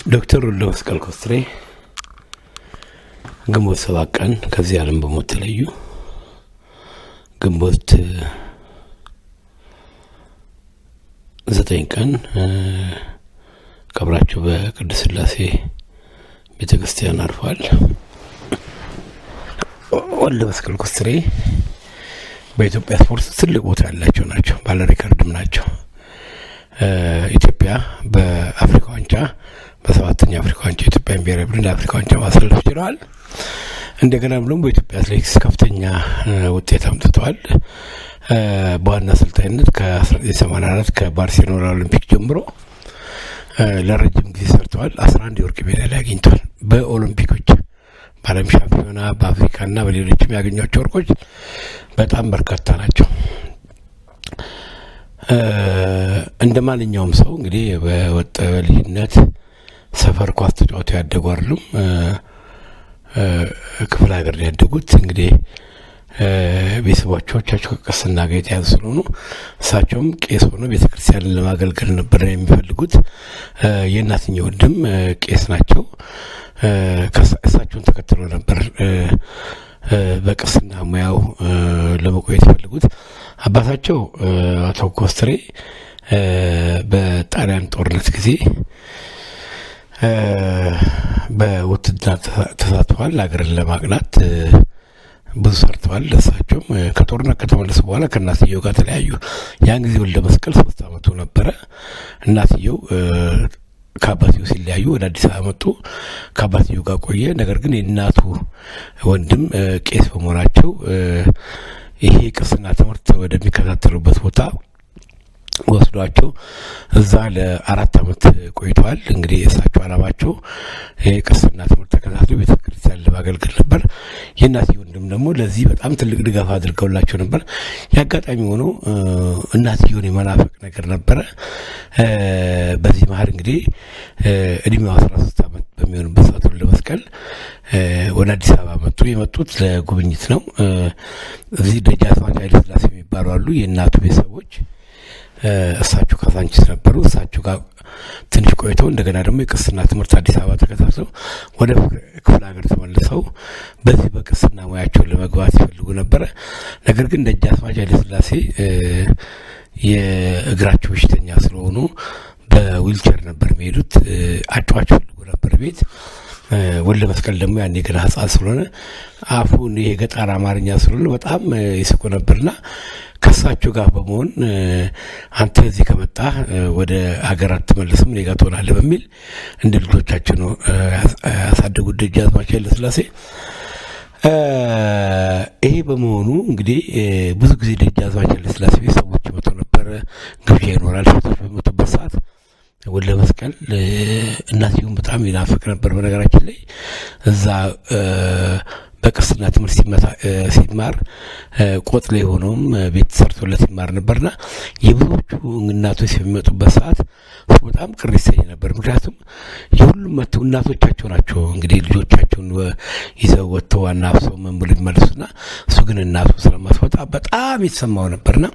ዶክተር ወልደ መስቀል ኮስትሬ ግንቦት 7 ቀን ከዚህ ዓለም በሞት ተለዩ። ግንቦት 9 ቀን ቀብራቸው በቅድስት ሥላሴ ቤተክርስቲያን አርፏል። ወልደ መስቀል ኮስትሬ በኢትዮጵያ ስፖርት ትልቅ ቦታ ያላቸው ናቸው። ባለ ሪከርድም ናቸው። ኢትዮጵያ በአፍሪካ ዋንጫ በ7ኛ አፍሪካ ዋንጫ ኢትዮጵያ ብሔራዊ ቡድን አፍሪካ ዋንጫ ማሳለፍ ችለዋል። እንደገና ብሎም በኢትዮጵያ አትሌቲክስ ከፍተኛ ውጤት አምጥተዋል። በዋና አሰልጣኝነት ከ1984 ከባርሴሎና ኦሎምፒክ ጀምሮ ለረጅም ጊዜ ሰርተዋል። 11 የወርቅ ሜዳሊያ አግኝተዋል። በኦሎምፒኮች በዓለም ሻምፒዮና በአፍሪካና በሌሎችም ያገኟቸው ወርቆች በጣም በርካታ ናቸው። እንደ ማንኛውም ሰው እንግዲህ በልጅነት ሰፈር ኳስ ተጫውተው ያደጉ አይደሉም። ክፍለ ሀገር ያደጉት እንግዲህ ቤተሰቦቻቸው ከቅስና ጋር የተያዙ ስለሆኑ እሳቸውም ቄስ ሆነው ቤተክርስቲያንን ለማገልገል ነበር የሚፈልጉት። የእናትኛው ወንድም ቄስ ናቸው። እሳቸውን ተከትሎ ነበር በቅስና ሙያው ለመቆየት የፈለጉት። አባታቸው አቶ ኮስትሬ በጣሊያን ጦርነት ጊዜ በውትድርና ተሳትፈዋል። ሀገርን ለማቅናት ብዙ ሰርተዋል። እሳቸውም ከጦርነት ከተመለሱ በኋላ ከእናትየው ጋር ተለያዩ። ያን ጊዜ ወልደ መስቀል 3 ዓመቱ ነበረ። እናትየው ከአባትየው ሲለያዩ ወደ አዲስ አበባ መጡ። ከአባትየው ጋር ቆየ። ነገር ግን የእናቱ ወንድም ቄስ በመሆናቸው ይሄ ቅስና ትምህርት ወደሚከታተሉበት ቦታ ወስዷቸው እዛ ለ4 ዓመት ቆይተዋል። እንግዲህ እሳቸው አላማቸው የቅስና ትምህርት ተከታትለው ቤተክርስቲያን ለማገልገል ነበር። የእናትየው ወንድም ደግሞ ለዚህ በጣም ትልቅ ድጋፍ አድርገውላቸው ነበር። የአጋጣሚ ሆኖ እናትየውን የመናፈቅ ነገር ነበረ። በዚህ መሀል እንግዲህ እድሜው 13 ዓመት በሚሆንበት ሰዓት ወልደ መስቀል ወደ አዲስ አበባ መጡ። የመጡት ለጉብኝት ነው። እዚህ ደጃዝማች ኃይለ ሥላሴ የሚባሉ አሉ፣ የእናቱ ቤተሰቦች። እሳቸው ካዛንቺስ ነበሩ። እሳቸው ጋር ትንሽ ቆይተው እንደገና ደግሞ የቅስና ትምህርት አዲስ አበባ ተከታትለው ወደ ክፍለ ሀገር ተመልሰው በዚህ በቅስና ሙያቸውን ለመግባት ይፈልጉ ነበረ። ነገር ግን ደጃዝማች ኃይለ ሥላሴ የእግራቸው በሽተኛ ስለሆኑ በዊልቸር ነበር የሚሄዱት። አጫዋች ፈልጉ ነበር ቤት። ወልደ መስቀል ደግሞ ያኔ ገና ሕፃን ስለሆነ አፉን የገጠር አማርኛ ስለሆነ በጣም ይስቁ ነበርና ከሳቸው ጋር በመሆን አንተ እዚህ ከመጣ ወደ ሀገር አትመለስም፣ እኔ ጋር ትሆናለህ በሚል እንደ ልጆቻቸው ነው ያሳደጉት ደጃዝማች ኃይለ ሥላሴ። ይሄ በመሆኑ እንግዲህ ብዙ ጊዜ ደጃዝማች ኃይለ ሥላሴ ቤት ሰዎች መጥተው ነበረ። ግብዣ ይኖራል። ሰዎች በመጡበት ሰዓት ወልደ መስቀል እናትየውን በጣም ይናፍቅ ነበር። በነገራችን ላይ እዛ በቅስና ትምህርት ሲማር ቆጥ ላይ ሆኖም ቤት ሰርቶለት ይማር ነበርና የብዙዎቹ እናቶች የሚመጡበት ሰዓት በጣም ቅር ይሰኝ ነበር። ምክንያቱም የሁሉም እናቶቻቸው ናቸው እንግዲህ ልጆቻቸውን ይዘው ወጥተው አናፍሰው ምን ብሎ ይመለሱና እሱ ግን እናቱ ስለማትወጣ በጣም የተሰማው ነበርና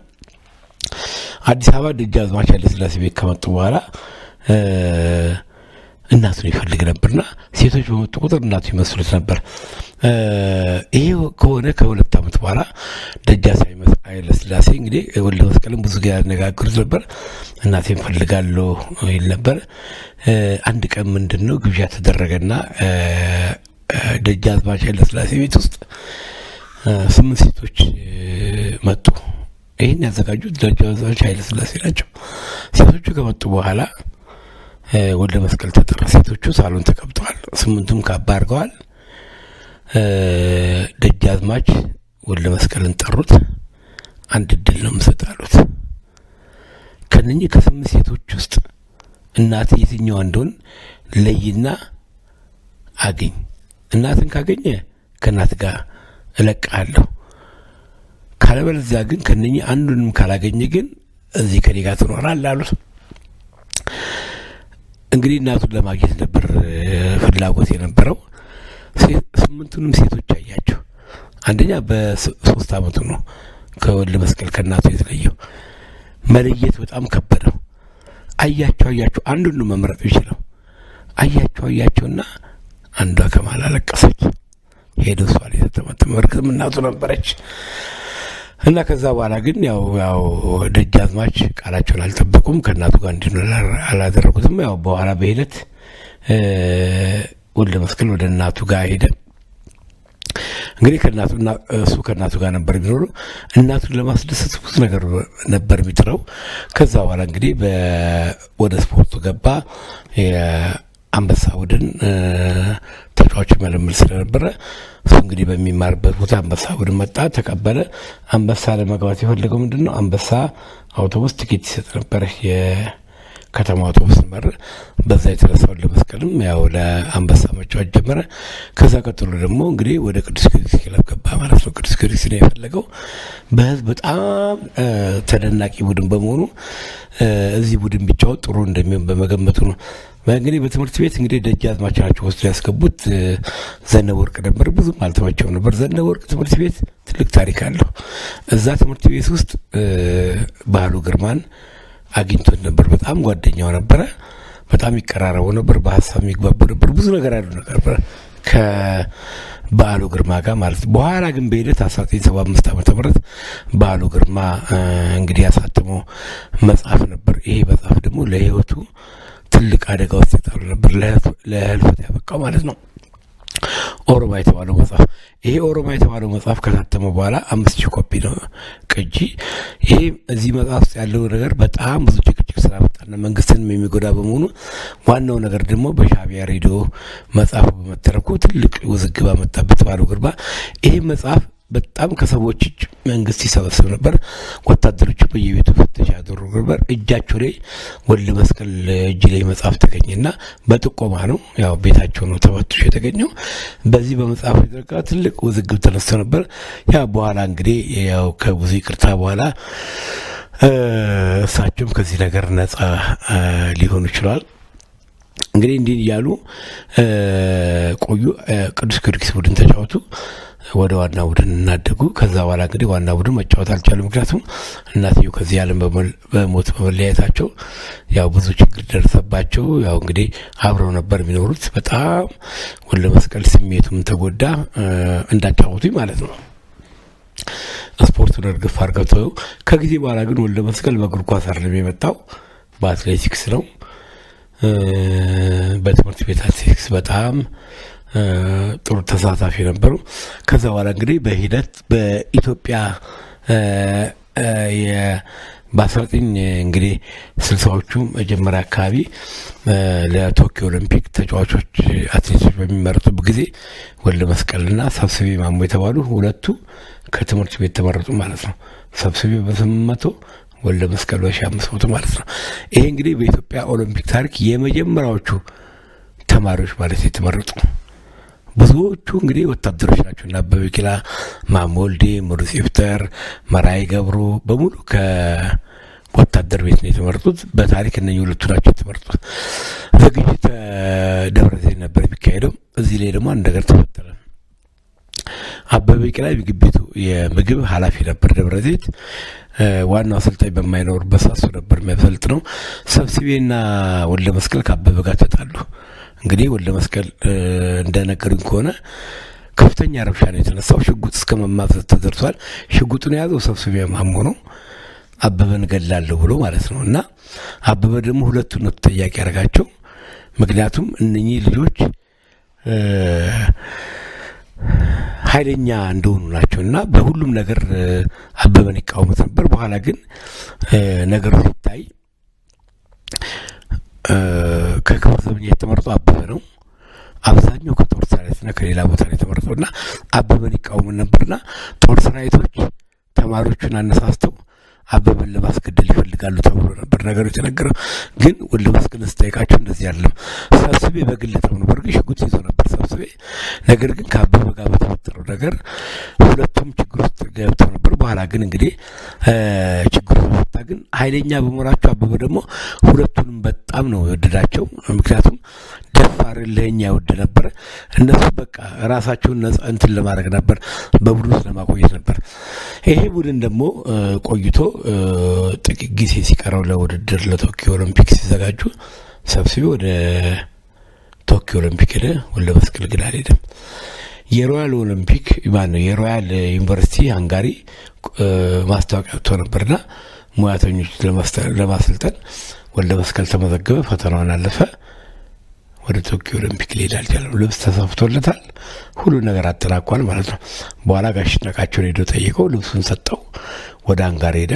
አዲስ አበባ ደጃዝማች ኃይለ ሥላሴ ቤት ከመጡ በኋላ እናቱን ይፈልግ ነበርና ሴቶች በመጡ ቁጥር እናቱ ይመስሉት ነበር። ይሄ ከሆነ ከ2 ዓመት በኋላ ደጃዝማች ኃይለ ሥላሴ እንግዲህ ወልደ መስቀልን ብዙ ጊዜ ያነጋግሩት ነበር። እናቴን ፈልጋለሁ ይል ነበር። አንድ ቀን ምንድነው ግብዣ ተደረገና ደጃዝማች ኃይለ ሥላሴ ቤት ውስጥ 8 ሴቶች መጡ። ይሄን ያዘጋጁት ደጃዝማች ኃይለ ሥላሴ ናቸው። ሴቶቹ ከመጡ በኋላ ወልደ መስቀል ተጠራ። ሴቶቹ ሳሎን ተቀምጠዋል። 8ቱም ካባ አድርገዋል። ደጃዝማች ወልደ መስቀልን ጠሩት። አንድ እድል ነው የምሰጥህ አሉት። ከነኚህ ከ8 ሴቶች ውስጥ እናት የትኛዋ እንደሆን ለይና አገኝ። እናትን ካገኘ ከእናት ጋር እለቅሃለሁ፣ ካለበለዚያ ግን ከነኚህ አንዱንም ካላገኘ ግን እዚህ ከኔ ጋር ትኖራለህ አሉት። እንግዲህ እናቱን ለማግኘት ነበር ፍላጎት የነበረው። 8ቱንም ሴቶች አያቸው። አንደኛ በ3 ዓመቱ ነው ከወልደ መስቀል ከእናቱ የተለየው። መለየት በጣም ከበደው። አያቸው አንዱን ነው መምረጥ ይችላል። አያቸውና አንዷ ከማል አለቀሰች። ሄዶ እሷ ላይ ተመተመ። እርግጥም እናቱ ነበረች። እና ከዛ በኋላ ግን ያው ደጃዝማች ቃላቸውን አልጠበቁም። ከእናቱ ጋር እንዲኖር አላደረጉትም። ያው በኋላ በሂደት ወልደ መስቀል ወደ እናቱ ጋር ሄደ። እንግዲህ ከእናቱ ጋር ነበር የሚኖሩ። እናቱን ለማስደሰት ብዙ ነገር ነበር የሚጥረው። ከዛ በኋላ እንግዲህ ወደ ስፖርቱ ገባ። የአንበሳ ቡድን ተጫዋች መለመል ስለነበረ እሱ እንግዲህ በሚማርበት ቦታ አንበሳ ቡድን መጣ፣ ተቀበለ። አንበሳ ለመግባት የፈለገው ምንድን ነው? አንበሳ አውቶቡስ ትኬት ይሰጥ ነበር፣ የከተማ አውቶቡስ ነበር። በዛ የተነሳ ወልደ መስቀልም ያው ለአንበሳ መጫወት ጀመረ። ከዛ ቀጥሎ ደግሞ እንግዲህ ወደ ቅዱስ ጊዮርጊስ ክለብ ገባ ማለት ነው። ቅዱስ ጊዮርጊስ ነው የፈለገው። በህዝብ በጣም ተደናቂ ቡድን በመሆኑ እዚህ ቡድን ቢጫወት ጥሩ እንደሚሆን በመገመቱ ነው። እንግዲህ በትምህርት ቤት እንግዲህ ደጃዝማች ናቸው ወስዶ ያስገቡት። ዘነበ ወርቅ ነበር። ብዙም አልተመቸውም ነበር። ዘነበ ወርቅ ትምህርት ቤት ትልቅ ታሪክ አለው። እዛ ትምህርት ቤት ውስጥ ባህሉ ግርማን አግኝቶት ነበር። በጣም ጓደኛው ነበረ። በጣም ይቀራረቡ ነበር። በሀሳብ የሚግባቡ ነበር። ብዙ ነገር ያሉ ነበር ከበዓሉ ግርማ ጋር ማለት ነው። በኋላ ግን በሂደት 1975 ዓ.ም በዓሉ ግርማ እንግዲህ ያሳተመው መጽሐፍ ነበር። ይሄ መጽሐፍ ደግሞ ለህይወቱ ትልቅ አደጋ ውስጥ የጣሉ ነበር፣ ለህልፈት ያበቃው ማለት ነው። ኦሮማ የተባለው መጽሐፍ። ይሄ ኦሮማ የተባለው መጽሐፍ ከታተመ በኋላ 5000 ኮፒ ነው ቅጂ። ይሄ እዚህ መጽሐፍ ውስጥ ያለው ነገር በጣም ብዙ ጭቅጭቅ ስላመጣና መንግስትንም የሚጎዳ በመሆኑ ዋናው ነገር ደግሞ በሻዕቢያ ሬዲዮ መጽሐፉ በመተረኩ ትልቅ ውዝግብ አመጣበት በዓሉ ግርማ። ይሄ መጽሐፍ በጣም ከሰዎች እጅ መንግስት ይሰበስብ ነበር። ወታደሮቹ በየቤቱ ፍተሻ ያደረጉ ነበር። እጃቸው ላይ ወልደ መስቀል እጅ ላይ መጽሐፍ ተገኘና በጥቆማ ነው፣ ያው ቤታቸው ነው ተፈትሾ የተገኘው። በዚህ በመጽሐፍ የተረጋ ትልቅ ውዝግብ ተነስቶ ነበር። ያ በኋላ እንግዲህ ያው ከብዙ ይቅርታ በኋላ እሳቸውም ከዚህ ነገር ነጻ ሊሆኑ ይችላል። እንግዲህ እንዲህ እያሉ ቆዩ። ቅዱስ ጊዮርጊስ ቡድን ተጫወቱ። ወደ ዋና ቡድን እናደጉ። ከዛ በኋላ እንግዲህ ዋና ቡድን መጫወት አልቻሉ። ምክንያቱም እናትየው ከዚህ ዓለም በሞት በመለያየታቸው ያው ብዙ ችግር ደረሰባቸው። ያው እንግዲህ አብረው ነበር የሚኖሩት። በጣም ወልደ መስቀል ስሜቱም ተጎዳ፣ እንዳጫወቱኝ ማለት ነው። ስፖርቱን እርግፍ አድርገው ከጊዜ በኋላ ግን ወልደ መስቀል በእግር ኳስ አይደለም የመጣው፣ በአትሌቲክስ ነው። በትምህርት ቤት አትሌቲክስ በጣም ጥሩ ተሳታፊ ነበሩ። ከዛ በኋላ እንግዲህ በሂደት በኢትዮጵያ በ19 እንግዲህ 60ዎቹ መጀመሪያ አካባቢ ለቶኪዮ ኦሎምፒክ ተጫዋቾች አትሌቶች በሚመረጡበት ጊዜ ወልደ መስቀልና ሰብስቤ ማሞ የተባሉ ሁለቱ ከትምህርት ቤት ተመረጡ ማለት ነው። ሰብስቤ በ800 ወልደ መስቀል በ1500 ማለት ነው። ይሄ እንግዲህ በኢትዮጵያ ኦሎምፒክ ታሪክ የመጀመሪያዎቹ ተማሪዎች ማለት የተመረጡ። ብዙዎቹ እንግዲህ ወታደሮች ናቸው። እና አበበ ቢቂላ፣ ማሞ ወልዴ፣ ምሩጽ ይፍጠር፣ መራይ ገብሩ በሙሉ ከወታደር ቤት ነው የተመረጡት። በታሪክ እነኚህ ሁለቱ ናቸው የተመረጡት። ዝግጅት ደብረ ዘይት ነበር የሚካሄደው። እዚህ ላይ ደግሞ አንድ ነገር ተፈጠረ። አበበ ቢቂላ የምግብ ኃላፊ ነበር ደብረ ዘይት። ዋናው አሰልጣኝ በማይኖርበት እሱ ነበር የሚያሰልጥነው። ሰብስቤና ወልደ መስቀል ከአበበ ጋር ተጣሉ። እንግዲህ ወልደ መስቀል እንደነገሩኝ ከሆነ ከፍተኛ ረብሻ ነው የተነሳው። ሽጉጥ እስከ መማዘዝ ተደርሷል። ሽጉጡን የያዘው ሰብስቤ ማሞ ነው፣ አበበን ገላለሁ ብሎ ማለት ነው። እና አበበ ደግሞ ሁለቱን ነው ተጠያቂ ያደረጋቸው። ምክንያቱም እነኚህ ልጆች ኃይለኛ እንደሆኑ ናቸው እና በሁሉም ነገር አበበን ይቃወሙት ነበር። በኋላ ግን ነገሩ ሲታይ ከክብር ዘበኛ የተመረጠው አበበ ነው። አብዛኛው ከጦር ሰራዊትና ከሌላ ቦታ ነው የተመረጠው እና አበበን ይቃወሙ ነበርና ጦር ሰራዊቶች ተማሪዎቹን አነሳስተው አበበን ለማስገደል ይፈልጋሉ ተብሎ ነበር ነገሩ የተነገረው። ግን ወልደ መስቀል ስጠይቃቸው እንደዚህ አይደለም፣ ሰብስቤ በግል ተው ነበር፣ ግን ሽጉጥ ይዞ ነበር ሰብስቤ። ነገር ግን ከአበበ ጋር በተፈጠረው ነገር ሁለቱም ችግር ውስጥ ገብተው ነበር። በኋላ ግን እንግዲህ ችግሩ ተፈታ። ግን ኃይለኛ በመሆናቸው አበበ ደግሞ ሁለቱንም በጣም ነው የወደዳቸው። ምክንያቱም ደፋር ለኛ ይወድ ነበር። እነሱ በቃ ራሳቸውን ነፃ እንትን ለማድረግ ነበር፣ በቡድን ውስጥ ለማቆየት ነበር። ይሄ ቡድን ደግሞ ቆይቶ ጥቂት ጊዜ ሲቀረው ለውድድር ለቶኪዮ ኦሎምፒክ ሲዘጋጁ ሰብስቤ ወደ ቶኪዮ ኦሎምፒክ ሄደ። ወልደ መስቀል ግን አልሄደም። የሮያል ኦሎምፒክ ማነው የሮያል ዩኒቨርሲቲ ሃንጋሪ ማስታወቂያ ወጥቶ ነበርና ሙያተኞች ለማሰልጠን ወልደ መስቀል ተመዘገበ። ፈተናውን አለፈ። ወደ ቶኪዮ ኦሎምፒክ ሊሄድ አልቻለም። ልብስ ተሰፍቶለታል። ሁሉ ነገር አጠናቋል ማለት ነው። በኋላ ጋሽ ነቃቸውን ሄዶ ጠይቀው ልብሱን ሰጠው። ወደ ሃንጋሪ ሄደ።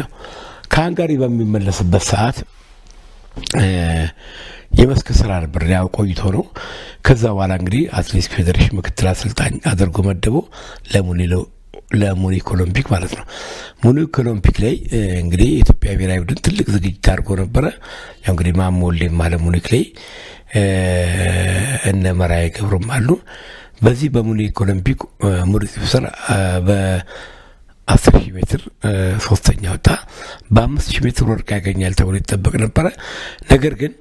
ከሃንጋሪ በሚመለስበት ሰዓት የመስክ ስራ ነበር ያው ቆይቶ ነው። ከዛ በኋላ እንግዲህ አትሌቲክስ ፌዴሬሽን ምክትል አሰልጣኝ አድርጎ መደበው ለሙኒክ ኦሎምፒክ ማለት ነው። ሙኒክ ኦሎምፒክ ላይ እንግዲህ የኢትዮጵያ ብሔራዊ ቡድን ትልቅ ዝግጅት አድርጎ ነበረ። ያው እንግዲህ ማሞ ወልዴም አለ ሙኒክ ላይ እነ መራዬ ገብሩም አሉ። በዚህ በሙኒክ ኦሎምፒክ ሙሪጽ ፍስር በ10,000 ሜትር ሶስተኛ ወጣ። በ5,000 ሜትር ወርቅ ያገኛል ተብሎ ይጠበቅ ነበረ። ነገር ግን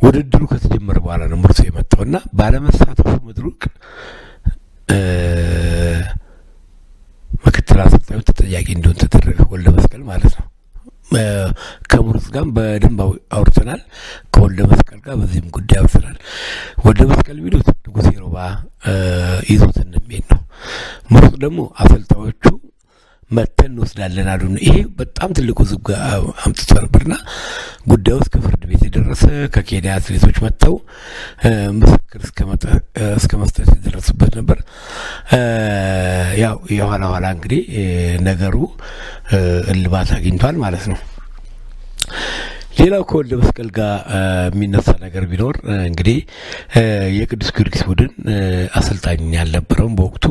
ውድድሩ ከተጀመረ በኋላ ነው ምርቱ የመጣውና ባለመሳተፉ ምድሩቅ ምክትል አሰልጣኙ ተጠያቂ እንደሆነ ተደረገ። ወልደ መስቀል ማለት ነው። ከሙርጽ ጋር በደንብ አውርተናል። ከወልደ መስቀል ጋር በዚህም ጉዳይ አውርተናል። ወልደ መስቀል ቢሉት ንጉሴ ሮባ ይዞት እንደሚሄድ ነው። ሙርጽ ደግሞ አሰልጣኞቹ መተን እንወስዳለን አሉ። ይሄ በጣም ትልቁ ዝግ አምጥቶ ነበርና ጉዳዩ እስከ ፍርድ ቤት የደረሰ ከኬንያ አትሌቶች መጥተው ምስክር እስከ መስጠት የደረሱበት ነበር። ያው የኋላ እንግዲህ ነገሩ እልባት አግኝቷል ማለት ነው። ሌላው ከወልደ መስቀል ጋር የሚነሳ ነገር ቢኖር እንግዲህ የቅዱስ ጊዮርጊስ ቡድን አሰልጣኝ ያልነበረውም በወቅቱ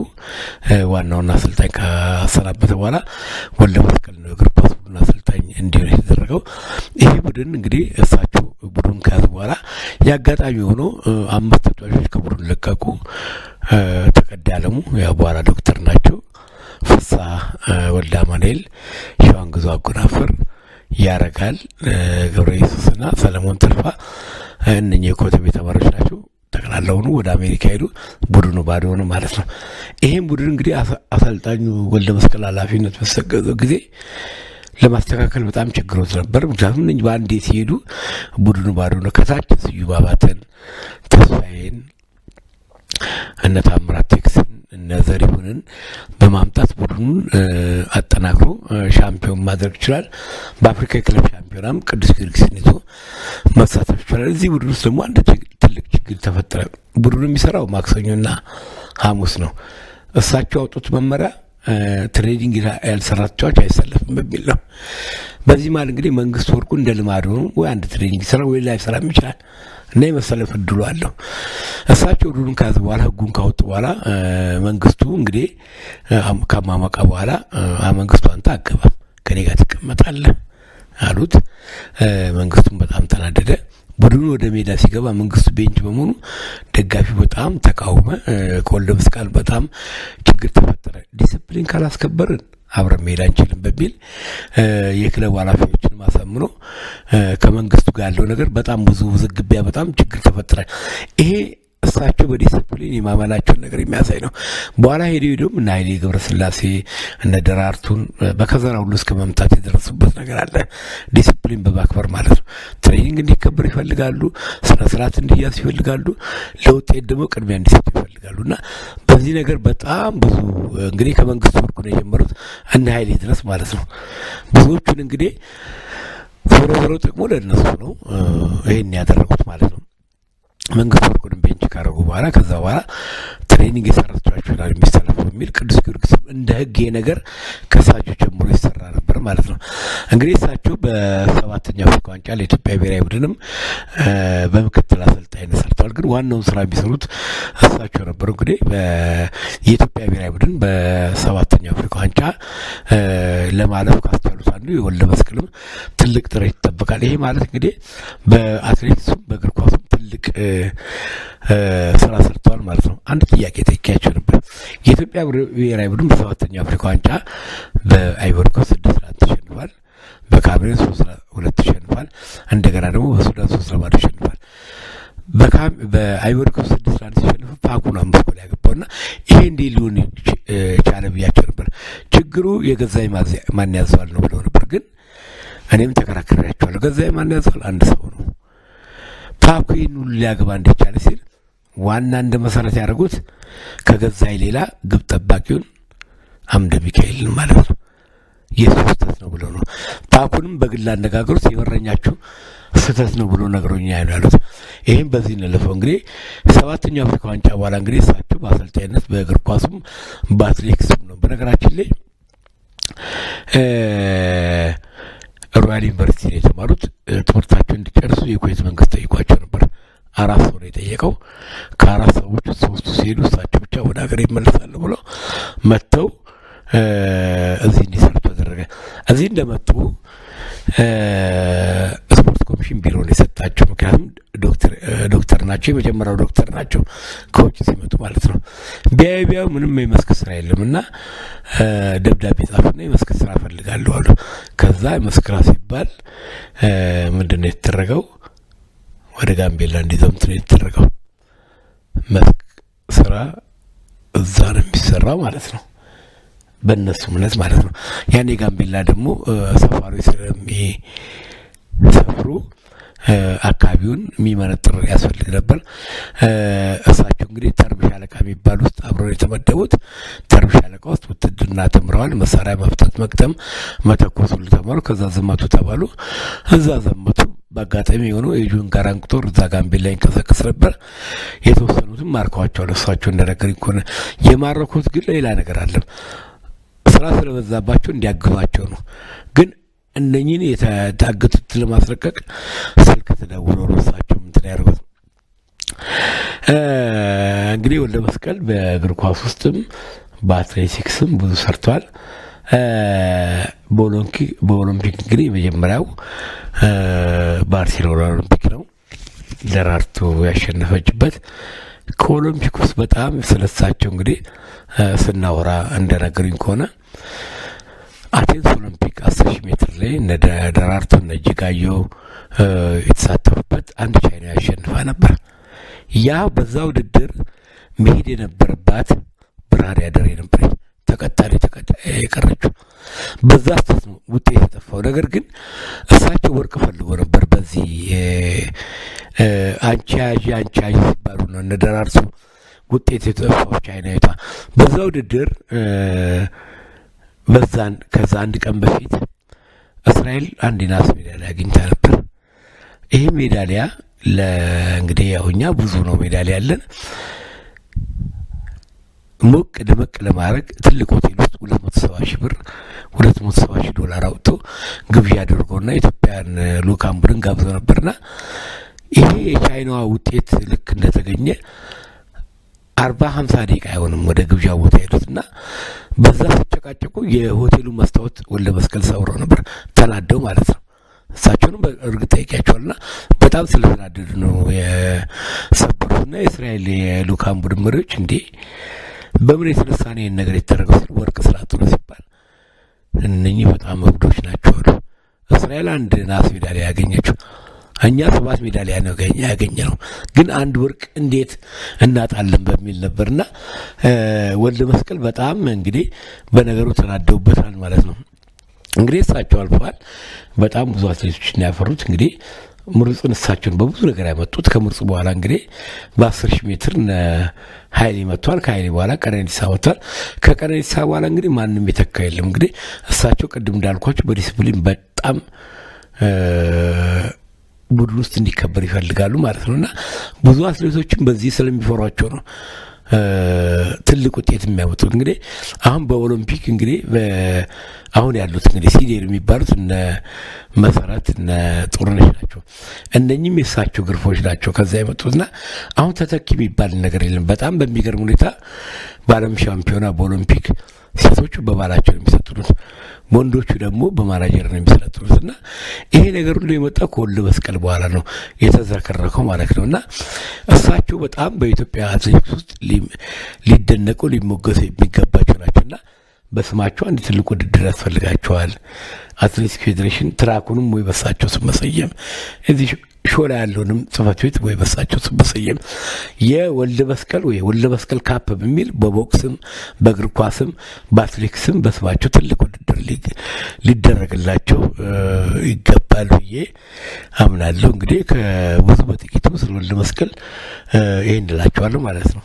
ዋናውን አሰልጣኝ ካሰናበተ በኋላ ወልደ መስቀል ነው እግር ኳስ ቡድን አሰልጣኝ እንዲሆን የተደረገው። ይሄ ቡድን እንግዲህ እሳቸው ቡድን ከያዙ በኋላ የአጋጣሚ ሆኖ 5 ተጫዋቾች ከቡድን ለቀቁ። ተቀዳ አለሙ ያው በኋላ ዶክተር ናቸው። ፍሳ ወልደ አማኑኤል፣ ሸዋንግዛው አጎናፍር፣ ያረጋል ገብረ ኢየሱስና ሰለሞን ተርፋ እነኚህ የኮተቤ ተማሪዎች ናቸው። ጠቅላላውን ወደ አሜሪካ ሄዱ። ቡድኑ ባዶ ነው ማለት ነው። ይሄን ቡድን እንግዲህ አሰልጣኙ ወልደ መስቀል ኃላፊነት በተሰጠው ጊዜ ለማስተካከል በጣም ችግሮት ነበር። ምክንያቱም እነኚህ በአንዴ ሲሄዱ ቡድኑ ባዶ ነው። ከታች ስዩም አባተን፣ ተስፋዬን፣ እነ ታምራት ቴክስን፣ እነ ዘሪሁንን በማምጣት ቡድኑን አጠናክሮ ሻምፒዮን ማድረግ ይችላል። በአፍሪካ የክለብ ሻምፒዮናም ቅዱስ ጊዮርጊስን ይዞ መሳተፍ ይችላል። እዚህ ቡድን ውስጥ ደግሞ አንድ ትልቅ ችግር ተፈጠረ። ቡድኑ የሚሰራው ማክሰኞና ሐሙስ ነው። እሳቸው ያወጡት መመሪያ ትሬኒንግ ያልሰራ ተጫዋች አይሰለፍም በሚል ነው። በዚህ ማለት እንግዲህ መንግስት ወርቁ እንደ ልማዱ ነው። ወይ አንድ ትሬኒንግ ይሰራ ወይ ላይሰራም ይችላል እና የመሰለፍ እድሉ አለው። እሳቸው ቡድኑን ከያዙ በኋላ ህጉን ካወጡ በኋላ መንግስቱ እንግዲህ ከማመቃ በኋላ መንግስቱ አንተ አገባም ከኔ ጋር ትቀመጣለህ አሉት። መንግስቱም በጣም ተናደደ። ቡድኑ ወደ ሜዳ ሲገባ መንግስቱ ቤንች በመሆኑ ደጋፊው በጣም ተቃወመ። ከወልደ መስቀል በጣም ችግር ተፈጠረ። ዲሲፕሊን ካላስከበርን አብረን መሄድ አንችልም በሚል የክለቡ ኃላፊዎችን ማሳምኖ ከመንግስቱ ጋር ያለው ነገር በጣም ብዙ ውዝግቢያ በጣም ችግር ተፈጠረ። ይሄ እሳቸው በዲሲፕሊን የማመናቸውን ነገር የሚያሳይ ነው። በኋላ ሄደውም እነ ኃይሌ ገብረስላሴ እነ ደራርቱን በከዘራ ሁሉ እስከ መምታት የደረሱበት ነገር አለ። ዲሲፕሊን በማክበር ማለት ነው። ትሬኒንግ እንዲከበር ይፈልጋሉ። ስነ ስርዓት እንዲያዝ ይፈልጋሉ። ለውጤት ደግሞ ቅድሚያ እንዲሰጡ ይፈልጋሉ እና በዚህ ነገር በጣም ብዙ እንግዲህ ከመንግስት ወርቁ ነው የጀመሩት እነ ኃይሌ ድረስ ማለት ነው። ብዙዎቹን እንግዲህ ዞሮ ጥቅሙ ለእነሱ ነው ይሄን ያደረጉት ማለት ነው። መንግስት ወርቁን ቤንች ካረጉ በኋላ ከዛ በኋላ ትሬኒንግ የሰራቻቸው ላይ የሚሰለፉ በሚል ቅዱስ ጊዮርጊስ እንደ ህግ ነገር ከሳቸው ጀምሮ ይሰራ ነበር ማለት ነው። እንግዲህ እሳቸው በ7ኛው አፍሪካ ዋንጫ ለኢትዮጵያ ብሔራዊ ቡድንም በምክትል አሰልጣኝነት ሰርተዋል። ግን ዋናውን ስራ የሚሰሩት እሳቸው ነበሩ። እንግዲህ የኢትዮጵያ ብሔራዊ ቡድን በ7ኛው አፍሪካ ዋንጫ ለማለፍ ካስቻሉት አንዱ የወልደ መስቀልም ትልቅ ጥረት ይጠበቃል። ይሄ ማለት እንግዲህ በአትሌቲክሱም በእግር ኳሱም ትልቅ ስራ ሰርተዋል ማለት ነው። አንድ ጥያቄ ጠይቄያቸው ነበር። የኢትዮጵያ ብሔራዊ ቡድን በ7ኛው አፍሪካ ዋንጫ በአይቮሪ ኮስት 6-1 ተሸንፏል። በካሜሩን 3-2 ተሸንፏል። እንደገና ደግሞ በሱዳን 3-0 ተሸንፏል። በአይቮሪ ኮስት 6-1 ተሸንፎ ፓኩን 5 ጎል ያገባውና ይሄ እንዲህ ሊሆን ቻለ ብያቸው ነበር። ችግሩ የገዛኝ ማን ያዘዋል ነው ብለው ነበር። ግን እኔም ተከራክሬያቸዋለሁ። ገዛኝ ማን ያዘዋል? አንድ ሰው ነው። ፓኩ ይህን ሁሉ ሊያገባ እንደቻለ ሲል ዋና እንደ መሰረት ያደረጉት ከገዛይ ሌላ ግብ ጠባቂውን አምደ ሚካኤልን ማለት ነው። የሱ ስህተት ነው ብሎ ነው። ፓኩንም በግል አነጋገሩት የበረኛችሁ ስህተት ነው ብሎ ነግሮኛ ያሉት። ይህም በዚህ እንለፈው። እንግዲህ 7ኛው አፍሪካ ዋንጫ በኋላ እንግዲህ እሳቸው በአሰልጣኝነት በእግር ኳሱም በአትሌቲክስም ነው። በነገራችን ላይ ሮያል ዩኒቨርሲቲ ነው የተማሩት። ትምህርታቸውን እንዲጨርሱ የኩዌት መንግስት ጠይቋቸው ነበር። 4 ሰው ነው የጠየቀው። ከ4 ሰዎች 3ቱ ሲሄዱ እሳቸው ብቻ ወደ ሀገር ይመለሳሉ ብለው መጥተው እዚህ እንዲሰሩ ተደረገ። እዚህ እንደመጡ ስፖርት ኮሚሽን ቢሮ ነው የሰጣቸው። ምክንያቱም ዶክተር ናቸው፣ የመጀመሪያው ዶክተር ናቸው ከውጭ ሲመጡ ማለት ነው። ቢያዩ ምንም የመስክ ስራ የለም እና ደብዳቤ ጻፉና የመስክ ስራ እፈልጋለሁ አሉ። ከዛ የመስክ ስራ ሲባል ምንድን ነው የተደረገው? ወደ ጋምቤላ እንዲዘምቱ ነው የተደረገው። መስክ ስራ እዛ ነው የሚሰራው ማለት ነው፣ በእነሱ እምነት ማለት ነው። ያኔ ጋምቤላ ደግሞ ሰፋሪዎች ስለሚሰፍሩ አካባቢውን የሚመነጥር ያስፈልግ ነበር። እሳቸው እንግዲህ ተርብ ሻለቃ የሚባል ውስጥ አብረው የተመደቡት። ተርብ ሻለቃ ውስጥ ውትድርና ተምረዋል። መሳሪያ መፍታት፣ መቅጠም፣ መተኮስ ሁሉ ተማሩ። ከዛ ዘመቱ ተባሉ። እዛ ዘመቱ። በአጋጣሚ የሆነው የጁን ጋራንግ ጦር እዛ ጋምቤላ ይንቀሳቀስ ነበር። የተወሰኑትም ማርከዋቸዋል። እሳቸው እንደነገሩኝ ከሆነ የማረኩት ግን ሌላ ነገር አለ። ስራ ስለበዛባቸው እንዲያግዟቸው ነው። ግን እነኚህን የታገቱት ለማስለቀቅ ስልክ ተደውሎ እሳቸው እንትን ያደርጉት። እንግዲህ ወልደ መስቀል በእግር ኳስ ውስጥም በአትሌቲክስም ብዙ ሰርቷል። በኦሎምፒክ እንግዲህ የመጀመሪያው ባርሴሎና ኦሎምፒክ ነው ደራርቱ ያሸነፈችበት። ከኦሎምፒክ ውስጥ በጣም ስለሳቸው እንግዲህ ስናወራ እንደነገሩኝ ከሆነ አቴንስ ኦሎምፒክ 10,000 ሜትር ላይ እነ ደራርቱ እነ እጅጋየሁ የተሳተፉበት አንድ ቻይና ያሸንፋ ነበር። ያ በዛ ውድድር መሄድ የነበረባት ብርሃን ያደረ ነበረች ተቀጣሪ የቀረችው። በዛ ስህተት ነው ውጤት የጠፋው። ነገር ግን እሳቸው ወርቅ ፈልጎ ነበር። በዚህ አንቺ ያዥ ሲባሉ ነው እነ ደራርቱ ውጤት የጠፋው ቻይናዊቷ። በዛ ውድድር ከዛ አንድ ቀን በፊት እስራኤል አንድ ናስ ሜዳሊያ አግኝታ ነበር። ይሄ ሜዳሊያ ለእንግዲህ ያው እኛ ብዙ ነው ሜዳሊያ ያለን። ሞቅ ደመቅ ለማድረግ ትልቅ ሆቴል ውስጥ 270,000 ዶላር አውጥቶ ግብዣ አድርጎና ኢትዮጵያን ልኡካን ቡድን ጋብዞ ነበርና ይሄ የቻይናዋ ውጤት ልክ እንደተገኘ 40-50 ደቂቃ አይሆንም ወደ ግብዣ ቦታ ሄዱትና በዛ ሲጨቃጨቁ የሆቴሉ መስታወት ወልደ መስቀል ሰብረው ነበር፣ ተናደው ማለት ነው። እሳቸውንም በእርግጥ ጠይቄያቸዋልና በጣም ስለተናደዱ ነው የሰበሩትና የእስራኤል የልኡካን ቡድን መሪዎች እንዴ በምን የተነሳ ነው ይህን ነገር የተደረገው ሲል ወርቅ ስላጡ ነው ሲባል እነኚህ በጣም እብዶች ናቸው አሉ። እስራኤል አንድ ናስ ሜዳሊያ ያገኘችው፣ እኛ 7 ሜዳሊያ ነው ያገኘ ነው። ግን አንድ ወርቅ እንዴት እናጣለን በሚል ነበርና ወልደ መስቀል በጣም እንግዲህ በነገሩ ተናደውበታል ማለት ነው። እንግዲህ እሳቸው አልፈዋል። በጣም ብዙ አትሌቶችን ያፈሩት እንግዲህ ምሩጽን እሳቸውን በብዙ ነገር ያመጡት። ከምሩጽ በኋላ እንግዲህ በ10,000 ሜትር ኃይሌ መጥቷል። ከኃይሌ በኋላ ቀነኒሳ መጥቷል። ከቀነኒሳ በኋላ እንግዲህ ማንም የተካ የለም። እንግዲህ እሳቸው ቅድም እንዳልኳቸው በዲስፕሊን በጣም ቡድን ውስጥ እንዲከበር ይፈልጋሉ ማለት ነውና ብዙ አትሌቶችን በዚህ ስለሚፈሯቸው ነው ትልቅ ውጤት የሚያመጡት። እንግዲህ አሁን በኦሎምፒክ እንግዲህ አሁን ያሉት እንግዲህ ሲኒየር የሚባሉት እነ መሰረት እነ ጦርነሽ ናቸው። እነኚህም የእሳቸው ግርፎች ናቸው ከዛ የመጡትና አሁን ተተኪ የሚባል ነገር የለም። በጣም በሚገርም ሁኔታ በዓለም ሻምፒዮና በኦሎምፒክ ሴቶቹ በባላቸው ነው የሚሰጡት፣ ወንዶቹ ደግሞ በማናጀር ነው የሚሰጡት። እና ይሄ ነገር ሁሉ የመጣው ከወልደ መስቀል በኋላ ነው የተዘከረከው ማለት ነው። እና እሳቸው በጣም በኢትዮጵያ አትሌቲክስ ውስጥ ሊደነቁ ሊሞገሱ የሚገባቸው ናቸውና በስማቸው አንድ ትልቅ ውድድር ያስፈልጋቸዋል። አትሌቲክስ ፌዴሬሽን ትራኩንም ወይ በሳቸው ስም መሰየም፣ እዚህ ሾላ ያለውንም ጽሕፈት ቤት ወይ በሳቸው ስም መሰየም፣ የወልደ መስቀል ወይ ወልደ መስቀል ካፕ በሚል በቦክስም በእግር ኳስም በአትሌቲክስም በስማቸው ትልቅ ውድድር ሊደረግላቸው ይገባል ብዬ አምናለሁ። እንግዲህ ከብዙ በጥቂቱ ስለ ወልደ መስቀል ይሄን እላቸዋለሁ ማለት ነው።